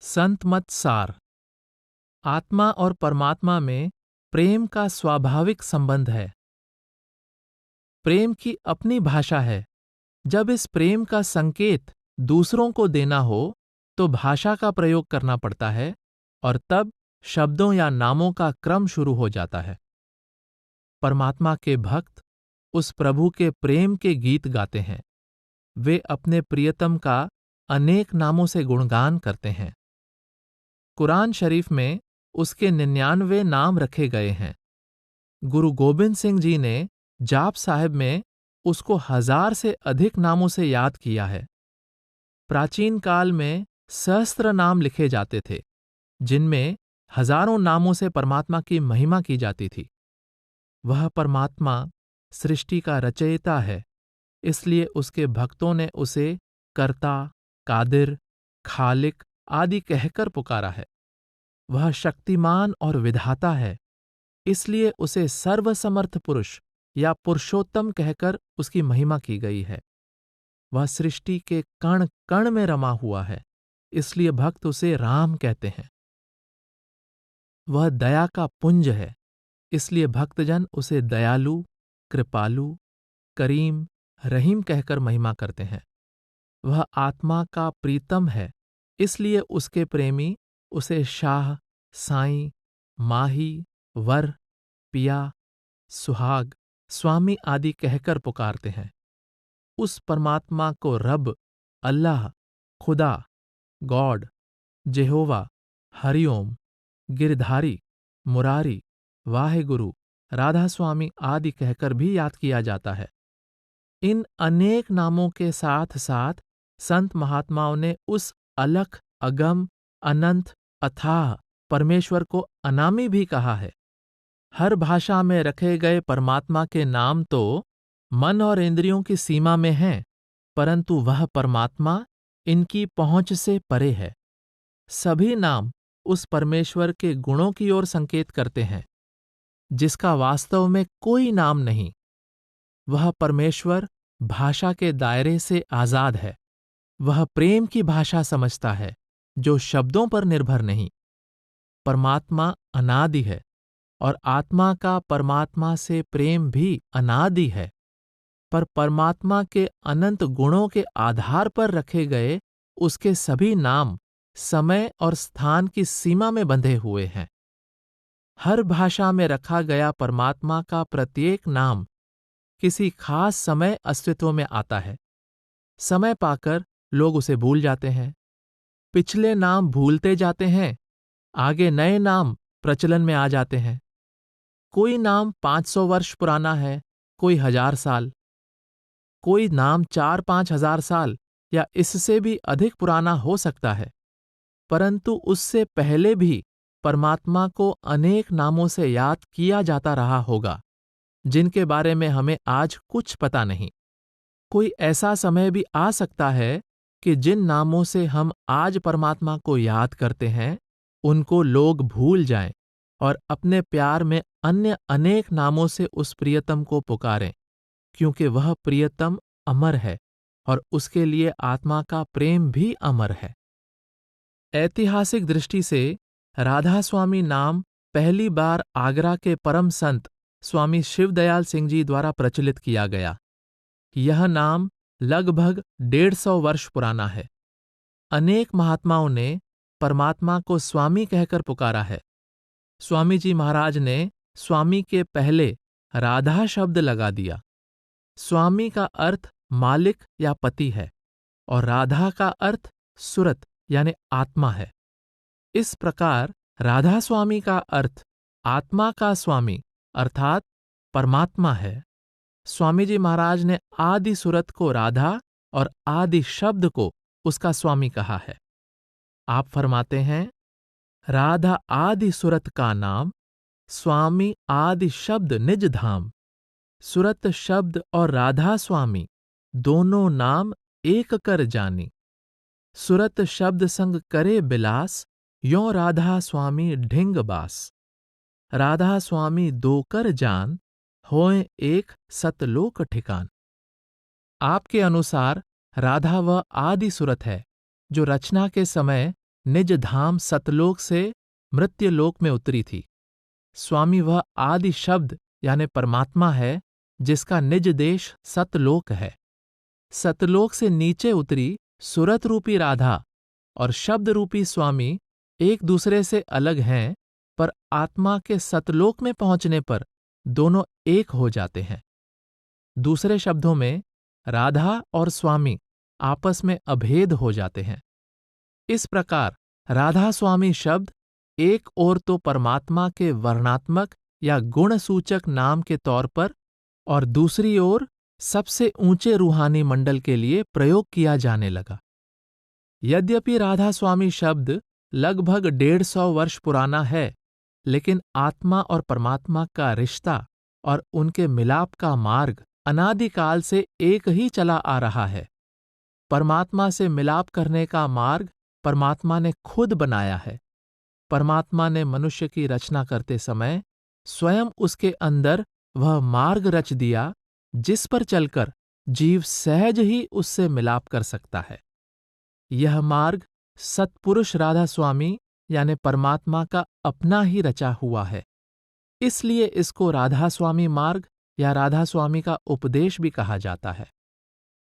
संत मत सार। आत्मा और परमात्मा में प्रेम का स्वाभाविक संबंध है। प्रेम की अपनी भाषा है। जब इस प्रेम का संकेत दूसरों को देना हो तो भाषा का प्रयोग करना पड़ता है और तब शब्दों या नामों का क्रम शुरू हो जाता है। परमात्मा के भक्त उस प्रभु के प्रेम के गीत गाते हैं। वे अपने प्रियतम का अनेक नामों से गुणगान करते हैं। कुरान शरीफ में उसके 99 नाम रखे गए हैं। गुरु गोबिंद सिंह जी ने जाप साहिब में उसको 1000 से अधिक नामों से याद किया है। प्राचीन काल में सहस्त्र नाम लिखे जाते थे, जिनमें हजारों नामों से परमात्मा की महिमा की जाती थी। वह परमात्मा सृष्टि का रचयिता है, इसलिए उसके भक्तों ने उसे कर्ता, कादिर, खालिक आदि कहकर पुकारा है। वह शक्तिमान और विधाता है, इसलिए उसे सर्वसमर्थ पुरुष या पुरुषोत्तम कहकर उसकी महिमा की गई है। वह सृष्टि के कण कण में रमा हुआ है, इसलिए भक्त उसे राम कहते हैं। वह दया का पुंज है, इसलिए भक्तजन उसे दयालु, कृपालु, करीम, रहीम कहकर महिमा करते हैं। वह आत्मा का प्रीतम है, इसलिए उसके प्रेमी उसे शाह, साईं, माही, वर, पिया, सुहाग, स्वामी आदि कहकर पुकारते हैं। उस परमात्मा को रब, अल्लाह, खुदा, गॉड, जेहोवा, हरिओम, गिरधारी, मुरारी, वाहेगुरु, राधा स्वामी आदि कहकर भी याद किया जाता है। इन अनेक नामों के साथ साथ संत महात्माओं ने उस अलख, अगम, अनंत, अथाह परमेश्वर को अनामी भी कहा है। हर भाषा में रखे गए परमात्मा के नाम तो मन और इंद्रियों की सीमा में हैं, परंतु वह परमात्मा इनकी पहुंच से परे है। सभी नाम उस परमेश्वर के गुणों की ओर संकेत करते हैं, जिसका वास्तव में कोई नाम नहीं। वह परमेश्वर भाषा के दायरे से आजाद है। वह प्रेम की भाषा समझता है, जो शब्दों पर निर्भर नहीं। परमात्मा अनादि है और आत्मा का परमात्मा से प्रेम भी अनादि है, पर परमात्मा के अनंत गुणों के आधार पर रखे गए उसके सभी नाम समय और स्थान की सीमा में बंधे हुए हैं। हर भाषा में रखा गया परमात्मा का प्रत्येक नाम किसी खास समय अस्तित्व में आता है। समय पाकर लोग उसे भूल जाते हैं। पिछले नाम भूलते जाते हैं, आगे नए नाम प्रचलन में आ जाते हैं। कोई नाम 500 वर्ष पुराना है, कोई 1000 साल। कोई नाम 4-5 हजार साल या इससे भी अधिक पुराना हो सकता है, परंतु उससे पहले भी परमात्मा को अनेक नामों से याद किया जाता रहा होगा, जिनके बारे में हमें आज कुछ पता नहीं। कोई ऐसा समय भी आ सकता है कि जिन नामों से हम आज परमात्मा को याद करते हैं, उनको लोग भूल जाएं और अपने प्यार में अन्य अनेक नामों से उस प्रियतम को पुकारें, क्योंकि वह प्रियतम अमर है और उसके लिए आत्मा का प्रेम भी अमर है। ऐतिहासिक दृष्टि से राधा स्वामी नाम पहली बार आगरा के परम संत स्वामी शिवदयाल सिंह जी द्वारा प्रचलित किया गया। यह नाम लगभग 150 वर्ष पुराना है। अनेक महात्माओं ने परमात्मा को स्वामी कहकर पुकारा है। स्वामी जी महाराज ने स्वामी के पहले राधा शब्द लगा दिया। स्वामी का अर्थ मालिक या पति है और राधा का अर्थ सुरत यानी आत्मा है। इस प्रकार राधा स्वामी का अर्थ आत्मा का स्वामी अर्थात परमात्मा है। स्वामी जी महाराज ने आदि सुरत को राधा और आदि शब्द को उसका स्वामी कहा है। आप फरमाते हैं, राधा आदि सुरत का नाम, स्वामी आदि शब्द निज धाम। सुरत शब्द और राधा स्वामी दोनों नाम एक कर जानी। सुरत शब्द संग करे बिलास, यों राधा स्वामी ढिंग बास। राधा स्वामी दो कर जान, होए एक सतलोक ठिकान। आपके अनुसार राधा वह आदि सुरत है जो रचना के समय निज धाम सतलोक से मृत्युलोक में उतरी थी। स्वामी वह आदि शब्द यानी परमात्मा है जिसका निज देश सतलोक है। सतलोक से नीचे उतरी सुरत रूपी राधा और शब्द रूपी स्वामी एक दूसरे से अलग हैं, पर आत्मा के सतलोक में पहुंचने पर दोनों एक हो जाते हैं। दूसरे शब्दों में राधा और स्वामी आपस में अभेद हो जाते हैं। इस प्रकार राधा स्वामी शब्द एक ओर तो परमात्मा के वर्णात्मक या गुण सूचक नाम के तौर पर और दूसरी ओर सबसे ऊंचे रूहानी मंडल के लिए प्रयोग किया जाने लगा। यद्यपि राधा स्वामी शब्द लगभग 150 वर्ष पुराना है, लेकिन आत्मा और परमात्मा का रिश्ता और उनके मिलाप का मार्ग अनादिकाल से एक ही चला आ रहा है। परमात्मा से मिलाप करने का मार्ग परमात्मा ने खुद बनाया है। परमात्मा ने मनुष्य की रचना करते समय स्वयं उसके अंदर वह मार्ग रच दिया जिस पर चलकर जीव सहज ही उससे मिलाप कर सकता है। यह मार्ग सत्पुरुष राधा स्वामी यानी परमात्मा का अपना ही रचा हुआ है। इसलिए इसको राधा स्वामी मार्ग या राधा स्वामी का उपदेश भी कहा जाता है।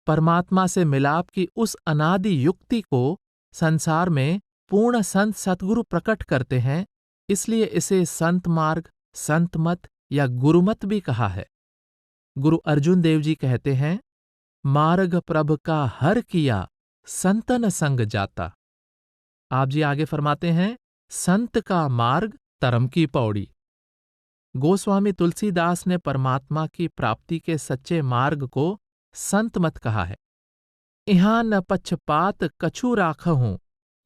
परमात्मा से मिलाप की उस अनादि युक्ति को संसार में पूर्ण संत सतगुरु प्रकट करते हैं, इसलिए इसे संत मार्ग, संत मत या गुरुमत भी कहा है। गुरु अर्जुन देव जी कहते हैं, मार्ग प्रभ का हर किया संतन संग जाता। आप जी आगे फरमाते हैं, संत का मार्ग तरम की पौड़ी। गोस्वामी तुलसीदास ने परमात्मा की प्राप्ति के सच्चे मार्ग को संत मत कहा है। इहां न पक्षपात कछु राखहूं,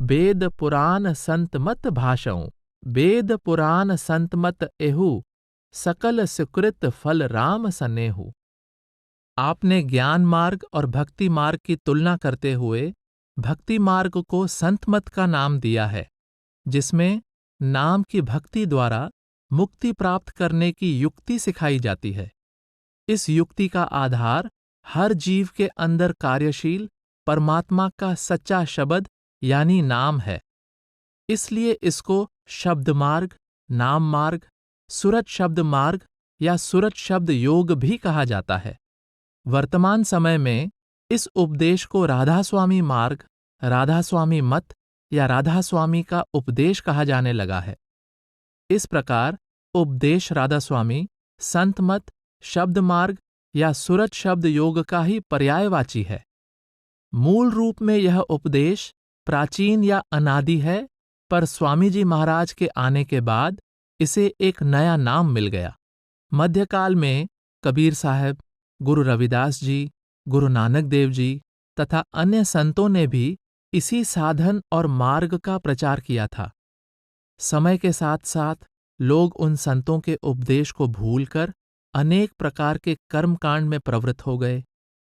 वेद पुराण संत मत भाषऊं। वेद पुराण संत मत एहू, सकल सुकृत फल राम सनेहू। आपने ज्ञान मार्ग और भक्ति मार्ग की तुलना करते हुए भक्ति मार्ग को संत मत का नाम दिया है, जिसमें नाम की भक्ति द्वारा मुक्ति प्राप्त करने की युक्ति सिखाई जाती है। इस युक्ति का आधार हर जीव के अंदर कार्यशील परमात्मा का सच्चा शब्द यानी नाम है। इसलिए इसको शब्द मार्ग, नाम मार्ग, सुरत शब्द मार्ग या सुरत शब्द योग भी कहा जाता है। वर्तमान समय में इस उपदेश को राधा स्वामी मार्ग, राधा स्वामी मत या राधा स्वामी का उपदेश कहा जाने लगा है। इस प्रकार उपदेश राधा स्वामी, संत मत, शब्द मार्ग या सुरत शब्द योग का ही पर्यायवाची है। मूल रूप में यह उपदेश प्राचीन या अनादि है, पर स्वामी जी महाराज के आने के बाद इसे एक नया नाम मिल गया। मध्यकाल में कबीर साहब, गुरु रविदास जी, गुरु नानक देव जी तथा अन्य संतों ने भी इसी साधन और मार्ग का प्रचार किया था। समय के साथ साथ लोग उन संतों के उपदेश को भूलकर अनेक प्रकार के कर्मकांड में प्रवृत्त हो गए।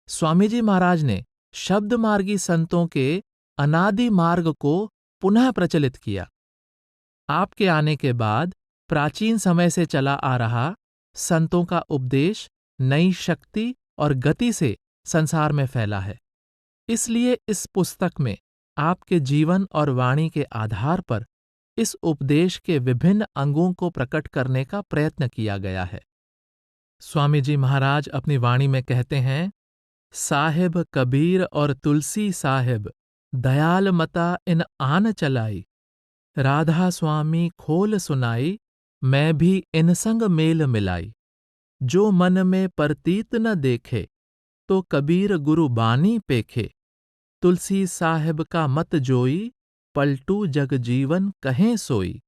स्वामी जी महाराज ने शब्द मार्गी संतों के अनादि मार्ग को पुनः प्रचलित किया। आपके आने के बाद प्राचीन समय से चला आ रहा संतों का उपदेश नई शक्ति और गति से संसार में फैला है। इसलिए इस पुस्तक में आपके जीवन और वाणी के आधार पर इस उपदेश के विभिन्न अंगों को प्रकट करने का प्रयत्न किया गया है। स्वामी जी महाराज अपनी वाणी में कहते हैं, साहिब कबीर और तुलसी साहिब दयाल मता इन आन चलाई। राधा स्वामी खोल सुनाई, मैं भी इन संग मेल मिलाई। जो मन में परतीत न देखे, तो कबीर गुरु बानी पेखे। तुलसी साहिब का मत जोई, पलटू जग जीवन कहें सोई।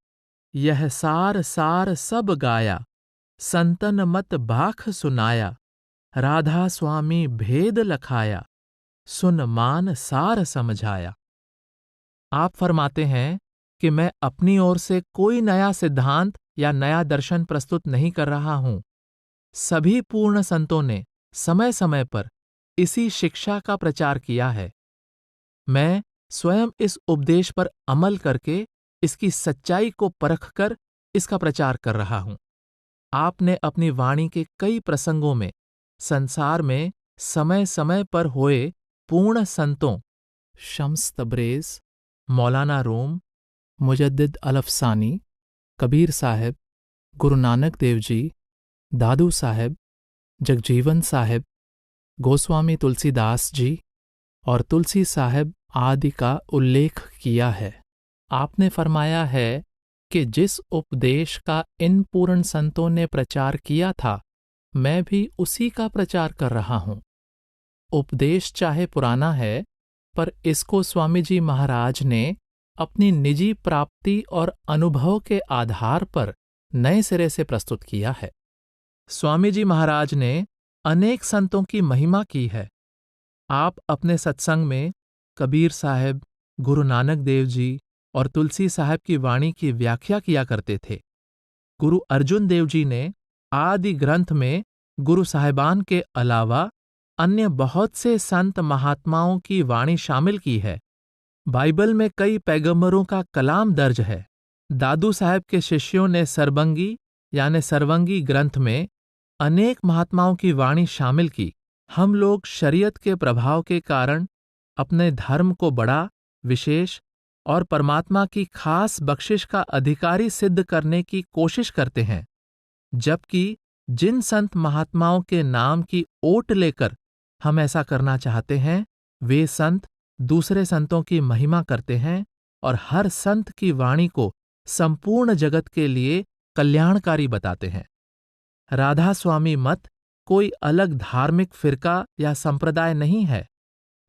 यह सार सार सब गाया, संतन मत बाख सुनाया। राधा स्वामी भेद लखाया, सुन मान सार समझाया। आप फरमाते हैं कि मैं अपनी ओर से कोई नया सिद्धांत या नया दर्शन प्रस्तुत नहीं कर रहा हूं। सभी पूर्ण संतों ने समय समय पर इसी शिक्षा का प्रचार किया है। मैं स्वयं इस उपदेश पर अमल करके इसकी सच्चाई को परखकर इसका प्रचार कर रहा हूं। आपने अपनी वाणी के कई प्रसंगों में संसार में समय समय पर हुए पूर्ण संतों शम्स तब्रेज़, मौलाना रूम, मुजद्दिद अल-अफ़सानी, कबीर साहब, गुरु नानक देव जी, दादू साहब, जगजीवन साहब, गोस्वामी तुलसीदास जी और तुलसी साहब आदि का उल्लेख किया है। आपने फरमाया है कि जिस उपदेश का इन पूर्ण संतों ने प्रचार किया था, मैं भी उसी का प्रचार कर रहा हूँ। उपदेश चाहे पुराना है, पर इसको स्वामी जी महाराज ने अपनी निजी प्राप्ति और अनुभव के आधार पर नए सिरे से प्रस्तुत किया है। स्वामी जी महाराज ने अनेक संतों की महिमा की है। आप अपने सत्संग में कबीर साहब, गुरु नानक देव जी और तुलसी साहब की वाणी की व्याख्या किया करते थे। गुरु अर्जुन देव जी ने आदि ग्रंथ में गुरु साहिबान के अलावा अन्य बहुत से संत महात्माओं की वाणी शामिल की है। बाइबल में कई पैगंबरों का कलाम दर्ज है। दादू साहब के शिष्यों ने सरबंगी यानी सरवंगी ग्रंथ में अनेक महात्माओं की वाणी शामिल की। हम लोग शरीयत के प्रभाव के कारण अपने धर्म को बड़ा, विशेष और परमात्मा की खास बख्शिश का अधिकारी सिद्ध करने की कोशिश करते हैं, जबकि जिन संत महात्माओं के नाम की ओट लेकर हम ऐसा करना चाहते हैं, वे संत दूसरे संतों की महिमा करते हैं और हर संत की वाणी को संपूर्ण जगत के लिए कल्याणकारी बताते हैं। राधा स्वामी मत कोई अलग धार्मिक फिरका या संप्रदाय नहीं है,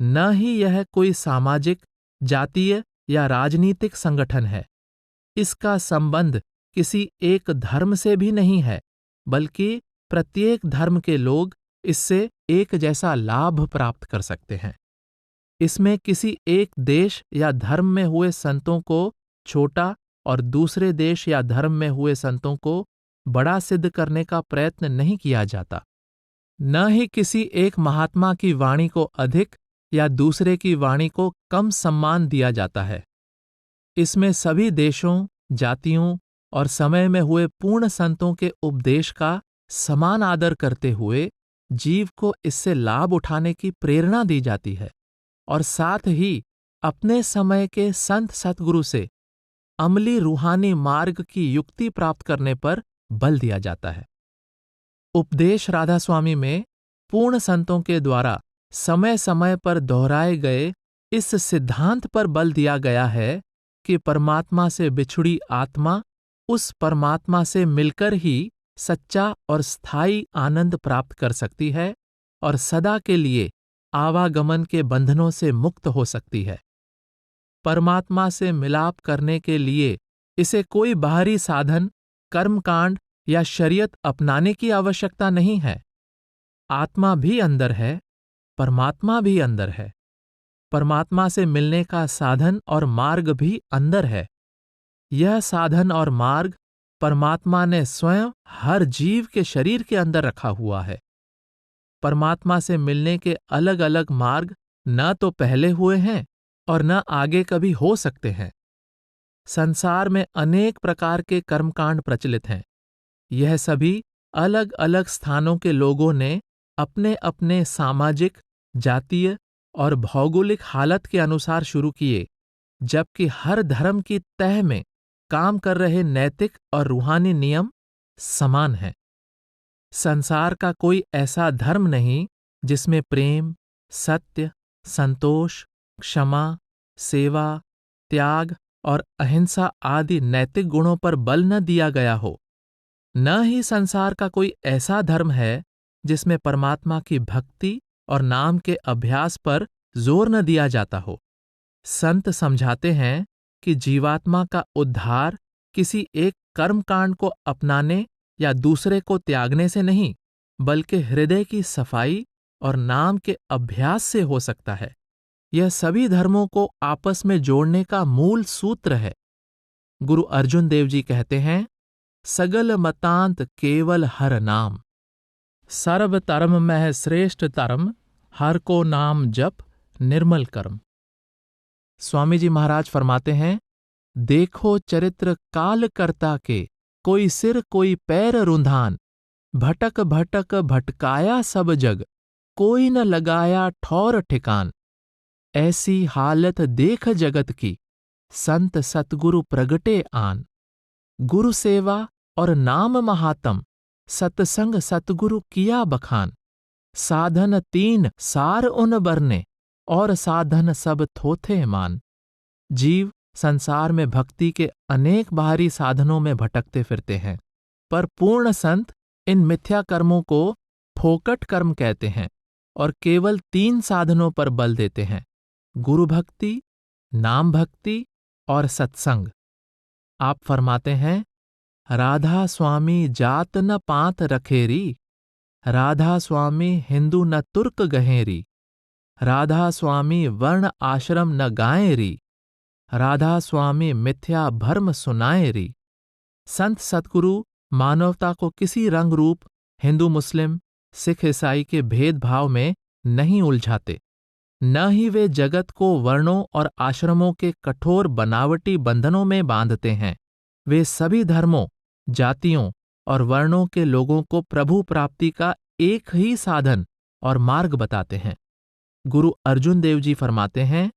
न ही यह कोई सामाजिक, जातीय या राजनीतिक संगठन है। इसका संबंध किसी एक धर्म से भी नहीं है, बल्कि प्रत्येक धर्म के लोग इससे एक जैसा लाभ प्राप्त कर सकते हैं। इसमें किसी एक देश या धर्म में हुए संतों को छोटा और दूसरे देश या धर्म में हुए संतों को बड़ा सिद्ध करने का प्रयत्न नहीं किया जाता। न ही किसी एक महात्मा की वाणी को अधिक या दूसरे की वाणी को कम सम्मान दिया जाता है। इसमें सभी देशों, जातियों और समय में हुए पूर्ण संतों के उपदेश का समान आदर करते हुए जीव को इससे लाभ उठाने की प्रेरणा दी जाती है और साथ ही अपने समय के संत सतगुरु से अमली रूहानी मार्ग की युक्ति प्राप्त करने पर बल दिया जाता है। उपदेश राधा स्वामी में पूर्ण संतों के द्वारा समय समय पर दोहराए गए इस सिद्धांत पर बल दिया गया है कि परमात्मा से बिछुड़ी आत्मा उस परमात्मा से मिलकर ही सच्चा और स्थायी आनंद प्राप्त कर सकती है और सदा के लिए आवागमन के बंधनों से मुक्त हो सकती है। परमात्मा से मिलाप करने के लिए इसे कोई बाहरी साधन, कर्मकांड या शरीयत अपनाने की आवश्यकता नहीं है। आत्मा भी अंदर है, परमात्मा भी अंदर है। परमात्मा से मिलने का साधन और मार्ग भी अंदर है। यह साधन और मार्ग परमात्मा ने स्वयं हर जीव के शरीर के अंदर रखा हुआ है। परमात्मा से मिलने के अलग अलग मार्ग न तो पहले हुए हैं और न आगे कभी हो सकते हैं। संसार में अनेक प्रकार के कर्मकांड प्रचलित हैं। यह सभी अलग अलग स्थानों के लोगों ने अपने अपने सामाजिक, जातीय और भौगोलिक हालत के अनुसार शुरू किए, जबकि हर धर्म की तह में काम कर रहे नैतिक और रूहानी नियम समान हैं। संसार का कोई ऐसा धर्म नहीं जिसमें प्रेम, सत्य, संतोष, क्षमा, सेवा, त्याग और अहिंसा आदि नैतिक गुणों पर बल न दिया गया हो। न ही संसार का कोई ऐसा धर्म है जिसमें परमात्मा की भक्ति और नाम के अभ्यास पर जोर न दिया जाता हो। संत समझाते हैं कि जीवात्मा का उद्धार किसी एक कर्मकांड को अपनाने या दूसरे को त्यागने से नहीं, बल्कि हृदय की सफाई और नाम के अभ्यास से हो सकता है। यह सभी धर्मों को आपस में जोड़ने का मूल सूत्र है। गुरु अर्जुन देव जी कहते हैं, सगल मतांत केवल हर नाम, सर्व धर्म में श्रेष्ठ धर्म, हर को नाम जप निर्मल कर्म। स्वामी जी महाराज फरमाते हैं, देखो चरित्र काल करता के, कोई सिर कोई पैर रुंधान, भटक भटक भटकाया सब जग, कोई न लगाया ठौर ठिकान। ऐसी हालत देख जगत की, संत सतगुरु प्रगटे आन। गुरु सेवा और नाम महात्म, सतसंग सतगुरु किया बखान। साधन 3 सार उन बरने, और साधन सब थोथे मान। जीव संसार में भक्ति के अनेक बाहरी साधनों में भटकते फिरते हैं, पर पूर्ण संत इन मिथ्या कर्मों को फोकट कर्म कहते हैं और केवल 3 साधनों पर बल देते हैं: गुरु भक्ति, नाम भक्ति और सत्संग। आप फरमाते हैं, राधा स्वामी जात न पात रखेरी, राधा स्वामी हिंदू न तुर्क गहेरी, राधा स्वामी वर्ण आश्रम न गाएरी, राधा स्वामी मिथ्या भर्म सुनाएरी। संत सतगुरु मानवता को किसी रंग रूप, हिंदू मुस्लिम सिख ईसाई के भेदभाव में नहीं उलझाते, न ही वे जगत को वर्णों और आश्रमों के कठोर बनावटी बंधनों में बांधते हैं। वे सभी धर्मों, जातियों और वर्णों के लोगों को प्रभु प्राप्ति का एक ही साधन और मार्ग बताते हैं। गुरु अर्जुन देव जी फरमाते हैं,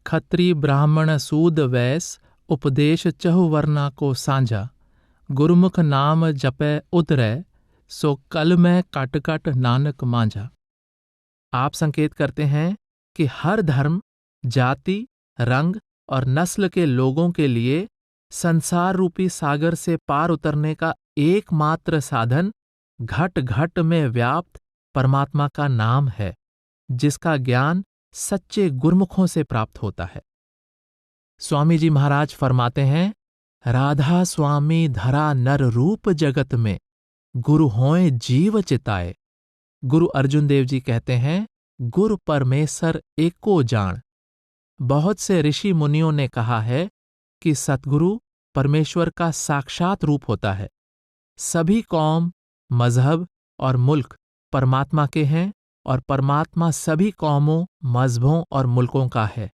खत्री ब्राह्मण सूद वैस, उपदेश चहुवर्णा को सांझा। गुरुमुख नाम जपै उतरै, सो कल में कट कट नानक मांझा। आप संकेत करते हैं कि हर धर्म, जाति, रंग और नस्ल के लोगों के लिए संसार रूपी सागर से पार उतरने का एकमात्र साधन घट घट में व्याप्त परमात्मा का नाम है, जिसका ज्ञान सच्चे गुरमुखों से प्राप्त होता है। स्वामी जी महाराज फरमाते हैं, राधा स्वामी धरा नर रूप जगत में, गुरु होए जीव चिताए। गुरु अर्जुन देव जी कहते हैं, गुरु परमेश्वर एको जान। बहुत से ऋषि मुनियों ने कहा है कि सतगुरु परमेश्वर का साक्षात रूप होता है। सभी कौम, मजहब और मुल्क परमात्मा के हैं और परमात्मा सभी कौमों, मजहबों और मुल्कों का है।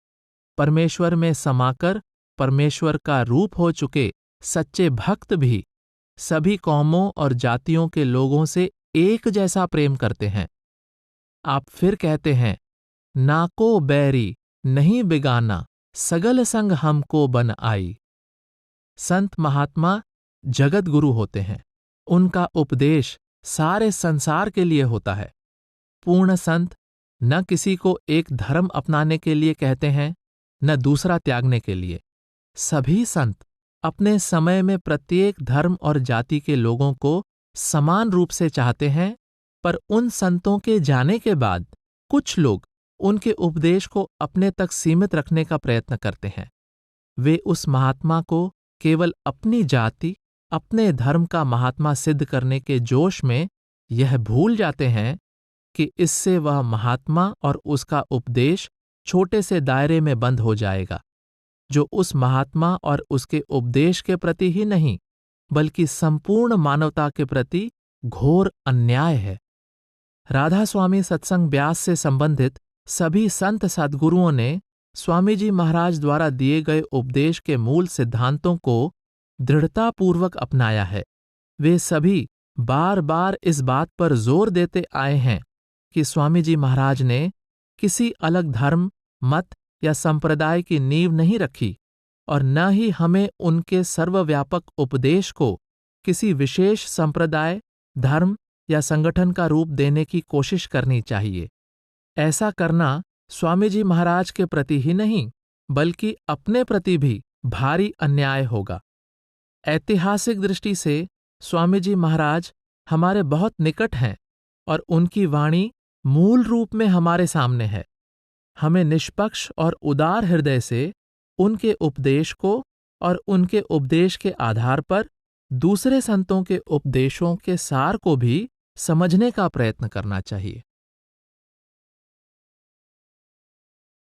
परमेश्वर में समाकर परमेश्वर का रूप हो चुके सच्चे भक्त भी सभी कौमों और जातियों के लोगों से एक जैसा प्रेम करते हैं। आप फिर कहते हैं, ना को बैरी नहीं बिगाना, सगल संग हमको बन आई। संत महात्मा जगत गुरु होते हैं। उनका उपदेश सारे संसार के लिए होता है। पूर्ण संत न किसी को एक धर्म अपनाने के लिए कहते हैं, न दूसरा त्यागने के लिए। सभी संत अपने समय में प्रत्येक धर्म और जाति के लोगों को समान रूप से चाहते हैं, पर उन संतों के जाने के बाद कुछ लोग उनके उपदेश को अपने तक सीमित रखने का प्रयत्न करते हैं। वे उस महात्मा को केवल अपनी जाति, अपने धर्म का महात्मा सिद्ध करने के जोश में यह भूल जाते हैं कि इससे वह महात्मा और उसका उपदेश छोटे से दायरे में बंद हो जाएगा, जो उस महात्मा और उसके उपदेश के प्रति ही नहीं, बल्कि संपूर्ण मानवता के प्रति घोर अन्याय है। राधा स्वामी सत्संग ब्यास से संबंधित सभी संत सद्गुरुओं ने स्वामी जी महाराज द्वारा दिए गए उपदेश के मूल सिद्धांतों को दृढ़तापूर्वक अपनाया है। वे सभी बार बार इस बात पर जोर देते आए हैं कि स्वामी जी महाराज ने किसी अलग धर्म, मत या संप्रदाय की नींव नहीं रखी और न ही हमें उनके सर्वव्यापक उपदेश को किसी विशेष संप्रदाय, धर्म या संगठन का रूप देने की कोशिश करनी चाहिए। ऐसा करना स्वामी जी महाराज के प्रति ही नहीं, बल्कि अपने प्रति भी भारी अन्याय होगा। ऐतिहासिक दृष्टि से स्वामी जी महाराज हमारे बहुत निकट हैं और उनकी वाणी मूल रूप में हमारे सामने है। हमें निष्पक्ष और उदार हृदय से उनके उपदेश को और उनके उपदेश के आधार पर दूसरे संतों के उपदेशों के सार को भी समझने का प्रयत्न करना चाहिए।